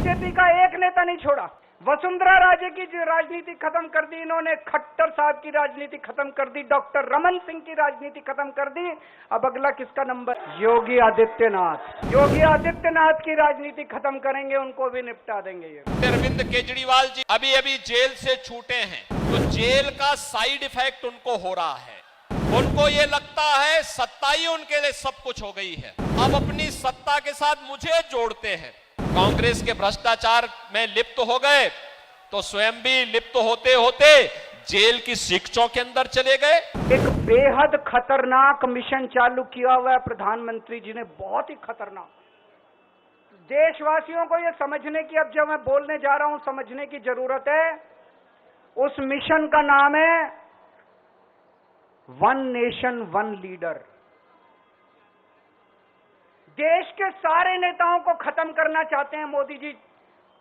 BJP का एक नेता नहीं छोड़ा। वसुंधरा राजे की जो राजनीति खत्म कर दी इन्होंने, खट्टर साहब की राजनीति खत्म कर दी, डॉक्टर रमन सिंह की राजनीति खत्म कर दी। अब अगला किसका नंबर? योगी आदित्यनाथ। योगी आदित्यनाथ की राजनीति खत्म करेंगे, उनको भी निपटा देंगे। ये अरविंद केजरीवाल जी अभी अभी जेल से छूटे हैं, तो जेल का साइड इफेक्ट उनको हो रहा है। उनको ये लगता है सत्ता ही उनके लिए सब कुछ हो गई है, अब अपनी सत्ता के साथ मुझे जोड़ते हैं। कांग्रेस के भ्रष्टाचार में लिप्त हो गए तो स्वयं भी लिप्त होते होते जेल की शिक्षों के अंदर चले गए। एक बेहद खतरनाक मिशन चालू किया हुआ है प्रधानमंत्री जी ने, बहुत ही खतरनाक। देशवासियों को यह समझने की, अब जब मैं बोलने जा रहा हूं, समझने की जरूरत है। उस मिशन का नाम है वन नेशन वन लीडर। देश के सारे नेताओं को खत्म करना चाहते हैं मोदी जी,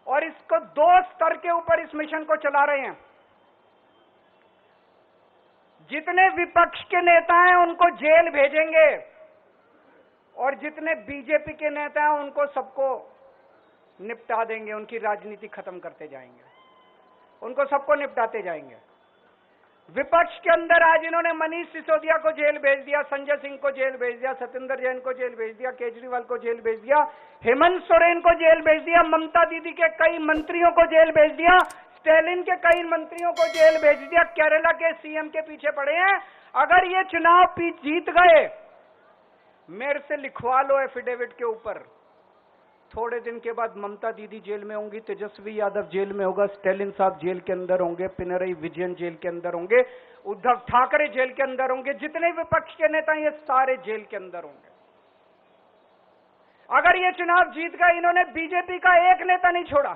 और इसको 2 स्तर के ऊपर इस मिशन को चला रहे हैं। जितने विपक्ष के नेता हैं उनको जेल भेजेंगे, और जितने बीजेपी के नेता हैं उनको सबको निपटा देंगे, उनकी राजनीति खत्म करते जाएंगे, उनको सबको निपटाते जाएंगे। विपक्ष के अंदर आज इन्होंने मनीष सिसोदिया को जेल भेज दिया, संजय सिंह को जेल भेज दिया, सत्येंद्र जैन को जेल भेज दिया, केजरीवाल को जेल भेज दिया, हेमंत सोरेन को जेल भेज दिया, ममता दीदी के कई मंत्रियों को जेल भेज दिया, स्टैलिन के कई मंत्रियों को जेल भेज दिया, केरला के सीएम के पीछे पड़े हैं। अगर ये चुनाव जीत गए, मेरे से लिखवा लो एफिडेविट के ऊपर, थोड़े दिन के बाद ममता दीदी जेल में होंगी, तेजस्वी यादव जेल में होगा, स्टैलिन साहब जेल के अंदर होंगे, पिनरई विजयन जेल के अंदर होंगे, उद्धव ठाकरे जेल के अंदर होंगे, जितने विपक्ष के नेता ये सारे जेल के अंदर होंगे। अगर ये चुनाव जीत गए, इन्होंने बीजेपी का एक नेता नहीं छोड़ा।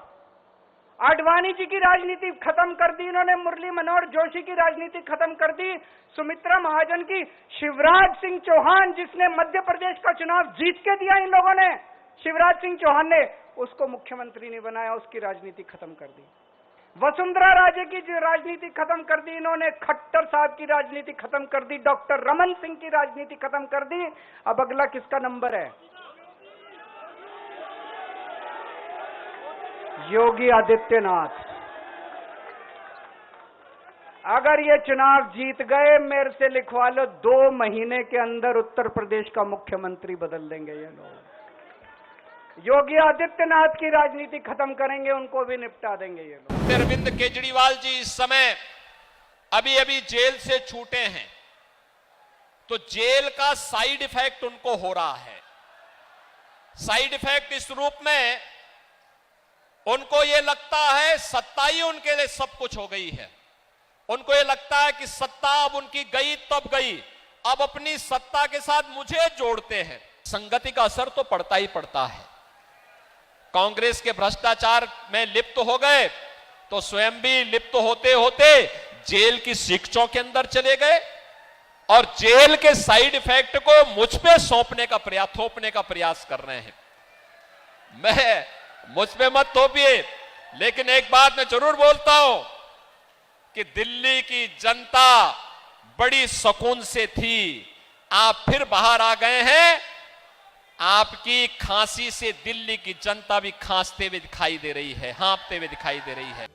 आडवाणी जी की राजनीति खत्म कर दी इन्होंने, मुरली मनोहर जोशी की राजनीति खत्म कर दी, सुमित्रा महाजन की, शिवराज सिंह चौहान जिसने मध्य प्रदेश का चुनाव जीत के दिया इन लोगों ने, शिवराज सिंह चौहान ने उसको मुख्यमंत्री नहीं बनाया, उसकी राजनीति खत्म कर दी। वसुंधरा राजे की जो राजनीति खत्म कर दी इन्होंने, खट्टर साहब की राजनीति खत्म कर दी, डॉक्टर रमन सिंह की राजनीति खत्म कर दी। अब अगला किसका नंबर है? योगी आदित्यनाथ। अगर ये चुनाव जीत गए, मेरे से लिखवा लो, 2 महीने के अंदर उत्तर प्रदेश का मुख्यमंत्री बदल देंगे ये लोग। योगी आदित्यनाथ की राजनीति खत्म करेंगे, उनको भी निपटा देंगे ये लोग। अरविंद केजरीवाल जी इस समय अभी अभी जेल से छूटे हैं, तो जेल का साइड इफेक्ट उनको हो रहा है। साइड इफेक्ट इस रूप में, उनको यह लगता है सत्ता ही उनके लिए सब कुछ हो गई है। उनको यह लगता है कि सत्ता अब उनकी गई तब गई, अब अपनी सत्ता के साथ मुझे जोड़ते हैं। संगति का असर तो पड़ता ही पड़ता है। कांग्रेस के भ्रष्टाचार में लिप्त हो गए तो स्वयं भी लिप्त होते होते जेल की शिक्षों के अंदर चले गए, और जेल के साइड इफेक्ट को मुझ पे थोपने का प्रयास कर रहे हैं। मैं मुझ पे मत थोपिए, लेकिन एक बात मैं जरूर बोलता हूं कि दिल्ली की जनता बड़ी सुकून से थी, आप फिर बाहर आ गए हैं। आपकी खांसी से दिल्ली की जनता भी खांसते हुए दिखाई दे रही है, हाँफते हुए दिखाई दे रही है।